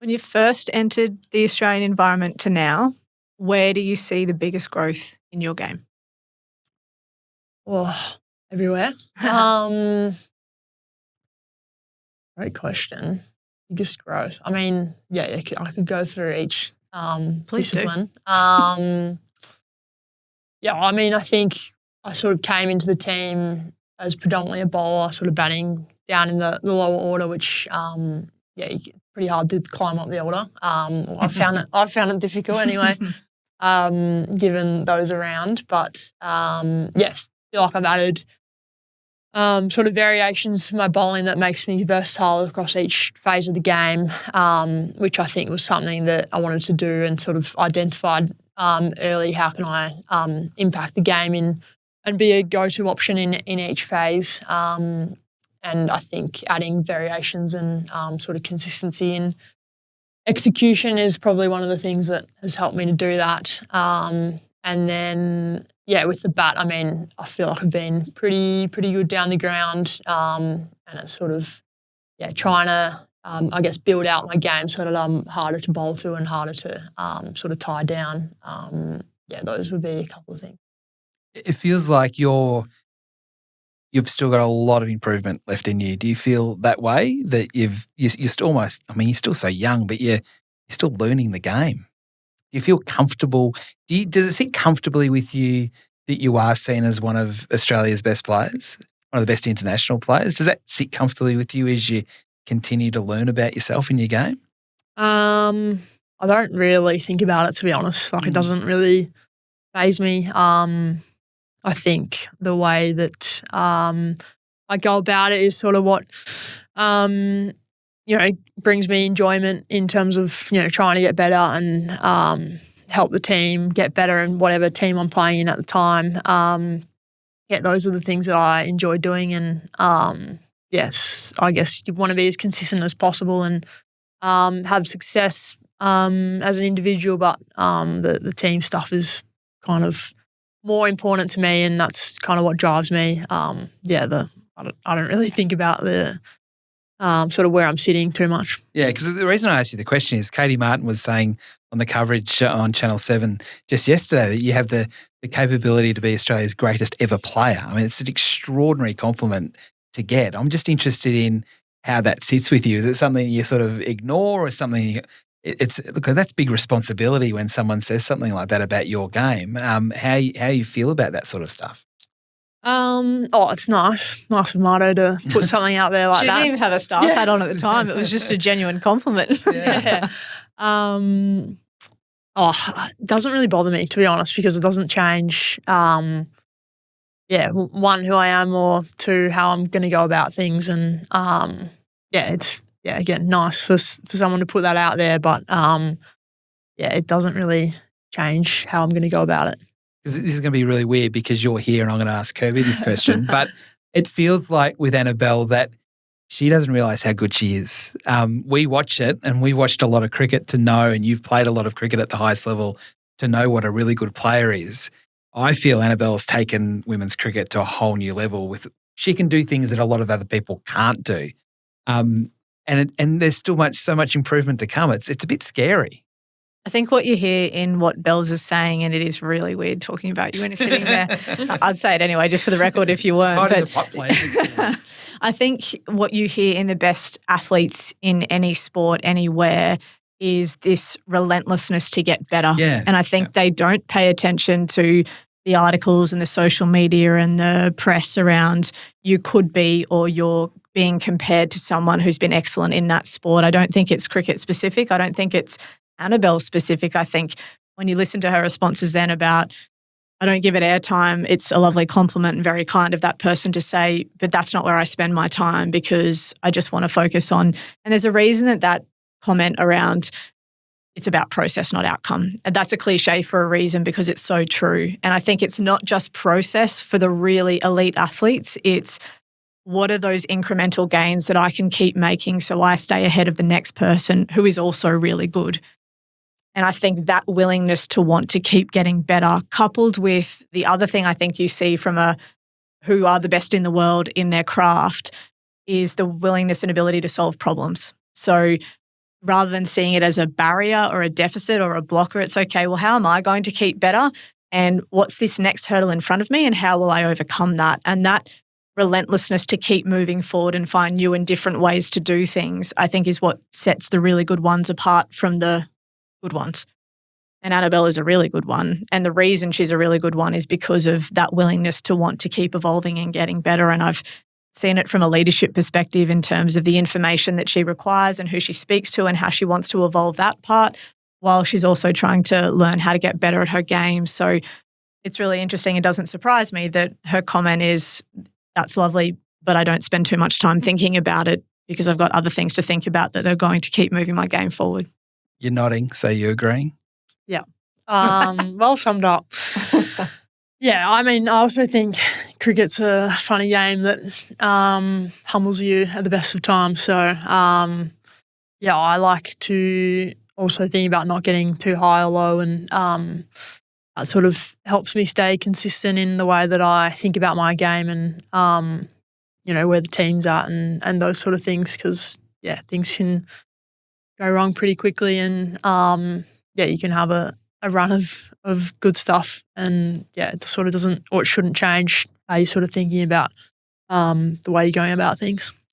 When you first entered the Australian environment to now, where do you see the biggest growth in your game? Oh, everywhere. Great question. Biggest growth. I mean, I could go through each Please discipline. I mean, I think I sort of came into the team as predominantly a bowler, sort of batting down in the lower order, which pretty hard to climb up the order. I found it difficult anyway, given those around. But yes, feel like I've added sort of variations to my bowling that makes me versatile across each phase of the game, which I think was something that I wanted to do and sort of identified early. How can I impact the game and be a go-to option in each phase? And I think adding variations and sort of consistency in execution is probably one of the things that has helped me to do that. And then, with the bat, I mean, I feel like I've been pretty good down the ground, and it's sort of, trying to, I guess, build out my game so that I'm harder to bowl to and harder to sort of tie down. Those would be a couple of things. It feels like you've still got a lot of improvement left in you. Do you feel that way, that you're still almost, I mean, you're still so young, but you're still learning the game? Do you feel comfortable? Does it sit comfortably with you that you are seen as one of Australia's best players, one of the best international players? Does that sit comfortably with you as you continue to learn about yourself in your game? I don't really think about it, to be honest. Like, it doesn't really faze me. I think the way that I go about it is sort of what, brings me enjoyment in terms of, trying to get better and help the team get better in whatever team I'm playing in at the time. Those are the things that I enjoy doing. And, yes, I guess you want to be as consistent as possible and have success as an individual, but the team stuff is kind of more important to me, and that's kind of what drives me. I don't really think about the sort of where I'm sitting too much. Yeah, because the reason I asked you the question is Katey Martin was saying on the coverage on Channel 7 just yesterday that you have the capability to be Australia's greatest ever player. I mean, it's an extraordinary compliment to get. I'm just interested in how that sits with you. Is it something you sort of ignore, or something look, that's big responsibility when someone says something like that about your game. How you feel about that sort of stuff? It's nice of Marto to put something out there like she that. She didn't even have a Stars hat on at the time. It was just a genuine compliment. Yeah. It doesn't really bother me, to be honest, because it doesn't change. One, who I am, or two, how I'm going to go about things, and it's. Again, nice for someone to put that out there, but it doesn't really change how I'm going to go about it. Because this is going to be really weird because you're here and I'm going to ask Kirby this question, but it feels like with Annabel that she doesn't realise how good she is. We watch it, and we watched a lot of cricket to know, and you've played a lot of cricket at the highest level to know what a really good player is. I feel Annabel's taken women's cricket to a whole new level. She can do things that a lot of other people can't do. And there's still so much improvement to come. It's a bit scary. I think what you hear in what Bells is saying, and it is really weird talking about you when you're sitting there. I'd say it anyway, just for the record, if you weren't. I think what you hear in the best athletes in any sport, anywhere, is this relentlessness to get better. Yeah. And I think they don't pay attention to the articles and the social media and the press around you could be, or you're being compared to someone who's been excellent in that sport. I don't think it's cricket specific. I don't think it's Annabel specific. I think when you listen to her responses then about, I don't give it airtime, it's a lovely compliment and very kind of that person to say, but that's not where I spend my time because I just want to focus on, and there's a reason that comment around it's about process, not outcome. And that's a cliche for a reason because it's so true. And I think it's not just process for the really elite athletes. It's what are those incremental gains that I can keep making so I stay ahead of the next person who is also really good. And I think that willingness to want to keep getting better, coupled with the other thing I think you see from who are the best in the world in their craft, is the willingness and ability to solve problems. So rather than seeing it as a barrier or a deficit or a blocker, it's okay, well, how am I going to keep better? And what's this next hurdle in front of me and how will I overcome that? And that relentlessness to keep moving forward and find new and different ways to do things, I think is what sets the really good ones apart from the good ones. And Annabel is a really good one. And the reason she's a really good one is because of that willingness to want to keep evolving and getting better. And I've seen it from a leadership perspective in terms of the information that she requires and who she speaks to and how she wants to evolve that part, while she's also trying to learn how to get better at her game. So it's really interesting. It doesn't surprise me that her comment is, that's lovely, but I don't spend too much time thinking about it because I've got other things to think about that are going to keep moving my game forward. You're nodding, so you're agreeing? Yeah. Well summed up. Yeah, I mean, I also think cricket's a funny game that humbles you at the best of times. So, yeah, I like to also think about not getting too high or low, and that sort of helps me stay consistent in the way that I think about my game and, where the team's at and those sort of things, because, yeah, things can go wrong pretty quickly and, you can have a run of good stuff, and it sort of doesn't, or it shouldn't change how you're sort of thinking about the way you're going about things.